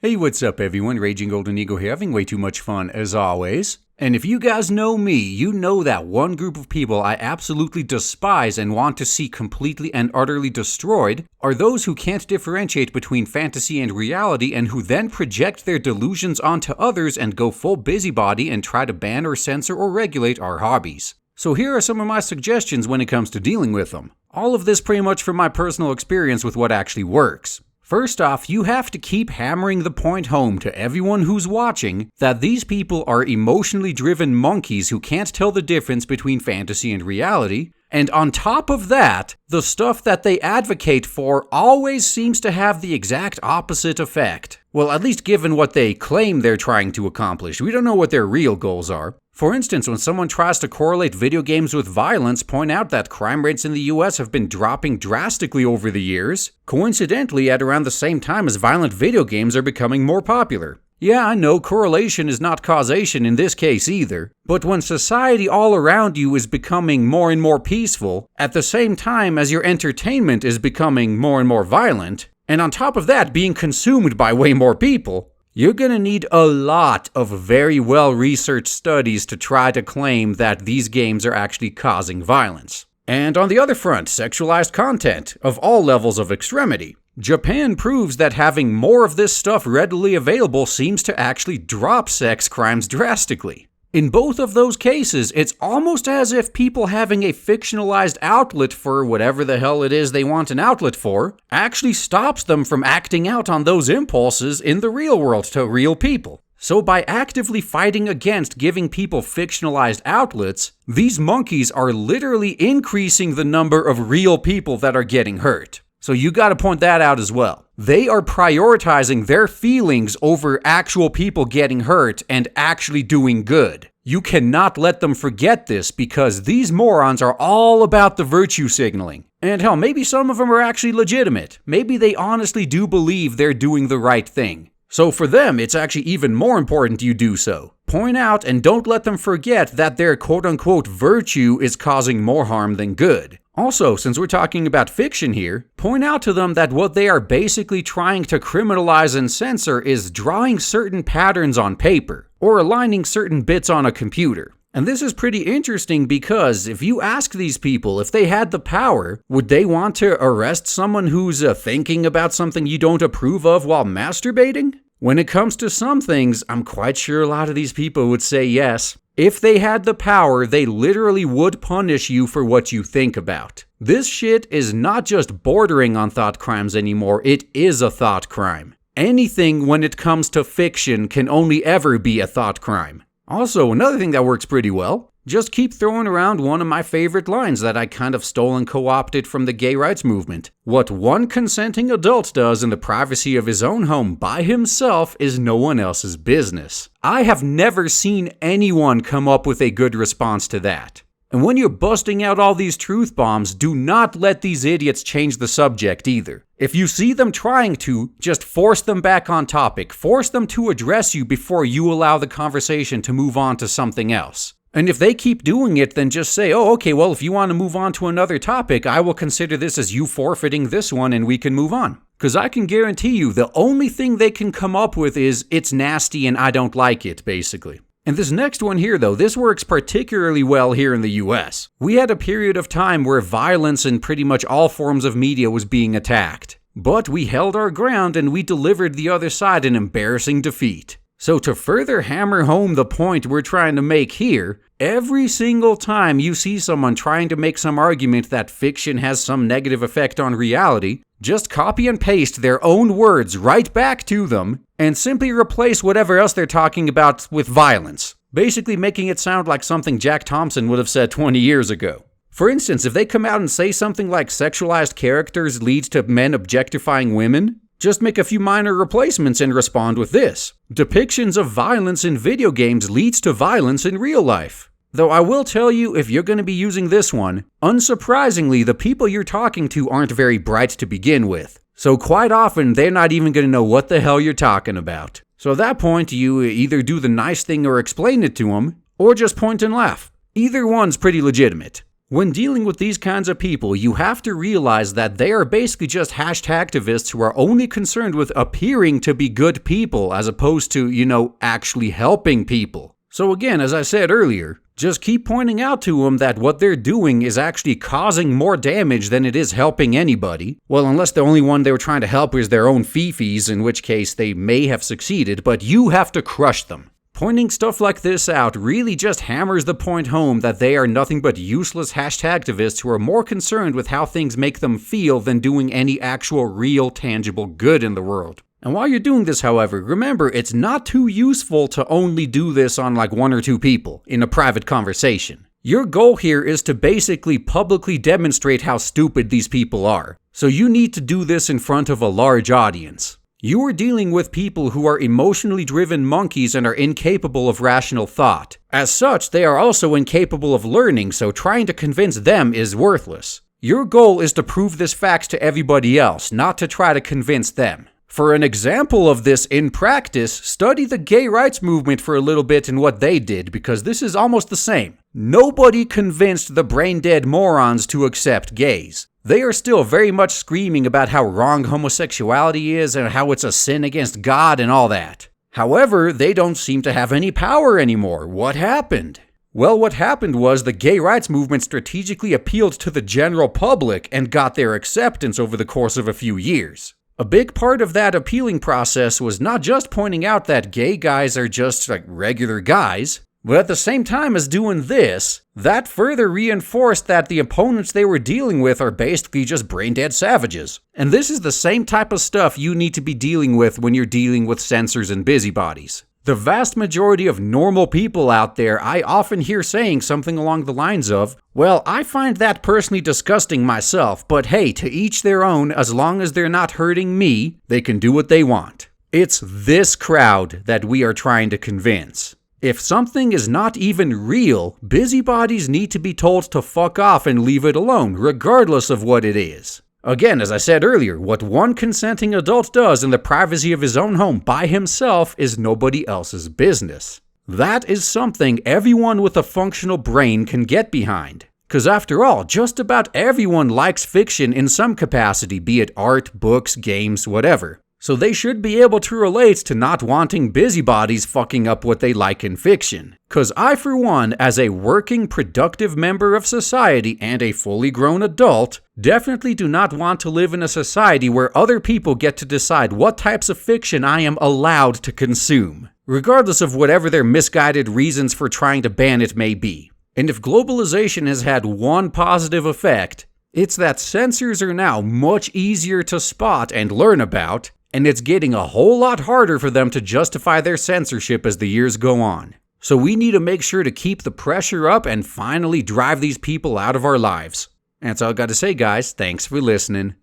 Hey, what's up everyone, Raging Golden Eagle here, having way too much fun as always. And if you guys know me, you know that one group of people I absolutely despise and want to see completely and utterly destroyed are those who can't differentiate between fantasy and reality and who then project their delusions onto others and go full busybody and try to ban or censor or regulate our hobbies. So here are some of my suggestions when it comes to dealing with them. All of this pretty much from my personal experience with what actually works. First off, you have to keep hammering the point home to everyone who's watching that these people are emotionally driven monkeys who can't tell the difference between fantasy and reality. And on top of that, the stuff that they advocate for always seems to have the exact opposite effect. Well, at least given what they claim they're trying to accomplish. We don't know what their real goals are. For instance, when someone tries to correlate video games with violence, point out that crime rates in the US have been dropping drastically over the years, coincidentally at around the same time as violent video games are becoming more popular. Yeah, I know correlation is not causation in this case either, but when society all around you is becoming more and more peaceful, at the same time as your entertainment is becoming more and more violent, and on top of that being consumed by way more people, you're gonna need a lot of very well-researched studies to try to claim that these games are actually causing violence. And on the other front, sexualized content of all levels of extremity. Japan proves that having more of this stuff readily available seems to actually drop sex crimes drastically. In both of those cases, it's almost as if people having a fictionalized outlet for whatever the hell it is they want an outlet for actually stops them from acting out on those impulses in the real world to real people. So by actively fighting against giving people fictionalized outlets, these monkeys are literally increasing the number of real people that are getting hurt. So you gotta point that out as well. They are prioritizing their feelings over actual people getting hurt and actually doing good. You cannot let them forget this because these morons are all about the virtue signaling. And hell, maybe some of them are actually legitimate. Maybe they honestly do believe they're doing the right thing. So for them, it's actually even more important you do so. Point out and don't let them forget that their quote-unquote virtue is causing more harm than good. Also, since we're talking about fiction here, point out to them that what they are basically trying to criminalize and censor is drawing certain patterns on paper, or aligning certain bits on a computer. And this is pretty interesting because if you ask these people if they had the power, would they want to arrest someone who's thinking about something you don't approve of while masturbating? When it comes to some things, I'm quite sure a lot of these people would say yes. If they had the power, they literally would punish you for what you think about. This shit is not just bordering on thought crimes anymore, it is a thought crime. Anything when it comes to fiction can only ever be a thought crime. Also, another thing that works pretty well, just keep throwing around one of my favorite lines that I kind of stole and co-opted from the gay rights movement. What one consenting adult does in the privacy of his own home by himself is no one else's business. I have never seen anyone come up with a good response to that. And when you're busting out all these truth bombs, do not let these idiots change the subject either. If you see them trying to, just force them back on topic. Force them to address you before you allow the conversation to move on to something else. And if they keep doing it, then just say, oh, okay, well, if you want to move on to another topic, I will consider this as you forfeiting this one and we can move on. Because I can guarantee you, the only thing they can come up with is, it's nasty and I don't like it, basically. And this next one here, though, this works particularly well here in the US. We had a period of time where violence in pretty much all forms of media was being attacked. But we held our ground and we delivered the other side an embarrassing defeat. So to further hammer home the point we're trying to make here, every single time you see someone trying to make some argument that fiction has some negative effect on reality, just copy and paste their own words right back to them and simply replace whatever else they're talking about with violence, basically making it sound like something Jack Thompson would have said 20 years ago. For instance, if they come out and say something like sexualized characters leads to men objectifying women, just make a few minor replacements and respond with this. Depictions of violence in video games leads to violence in real life. Though I will tell you, if you're going to be using this one, unsurprisingly, the people you're talking to aren't very bright to begin with. So quite often, they're not even going to know what the hell you're talking about. So at that point, you either do the nice thing or explain it to them, or just point and laugh. Either one's pretty legitimate. When dealing with these kinds of people, you have to realize that they are basically just hashtagtivists who are only concerned with appearing to be good people as opposed to, actually helping people. So again, as I said earlier, just keep pointing out to them that what they're doing is actually causing more damage than it is helping anybody. Well, unless the only one they were trying to help was their own fifis, in which case they may have succeeded, but you have to crush them. Pointing stuff like this out really just hammers the point home that they are nothing but useless hashtagtivists who are more concerned with how things make them feel than doing any actual real tangible good in the world. And while you're doing this, however, remember it's not too useful to only do this on like 1 or 2 people in a private conversation. Your goal here is to basically publicly demonstrate how stupid these people are. So you need to do this in front of a large audience. You are dealing with people who are emotionally driven monkeys and are incapable of rational thought. As such, they are also incapable of learning, so trying to convince them is worthless. Your goal is to prove this fact to everybody else, not to try to convince them. For an example of this in practice, study the gay rights movement for a little bit and what they did, because this is almost the same. Nobody convinced the brain-dead morons to accept gays. They are still very much screaming about how wrong homosexuality is and how it's a sin against God and all that. However, they don't seem to have any power anymore. What happened? Well, what happened was the gay rights movement strategically appealed to the general public and got their acceptance over the course of a few years. A big part of that appealing process was not just pointing out that gay guys are just like regular guys, but at the same time as doing this, that further reinforced that the opponents they were dealing with are basically just brain-dead savages. And this is the same type of stuff you need to be dealing with when you're dealing with censors and busybodies. The vast majority of normal people out there I often hear saying something along the lines of, well, I find that personally disgusting myself, but hey, to each their own, as long as they're not hurting me, they can do what they want. It's this crowd that we are trying to convince. If something is not even real, busybodies need to be told to fuck off and leave it alone, regardless of what it is. Again, as I said earlier, what one consenting adult does in the privacy of his own home by himself is nobody else's business. That is something everyone with a functional brain can get behind. Because after all, just about everyone likes fiction in some capacity, be it art, books, games, whatever. So they should be able to relate to not wanting busybodies fucking up what they like in fiction. Cause I, for one, as a working, productive member of society and a fully grown adult, definitely do not want to live in a society where other people get to decide what types of fiction I am allowed to consume, regardless of whatever their misguided reasons for trying to ban it may be. And if globalization has had one positive effect, it's that censors are now much easier to spot and learn about, and it's getting a whole lot harder for them to justify their censorship as the years go on. So we need to make sure to keep the pressure up and finally drive these people out of our lives. That's all I got to say, guys. Thanks for listening.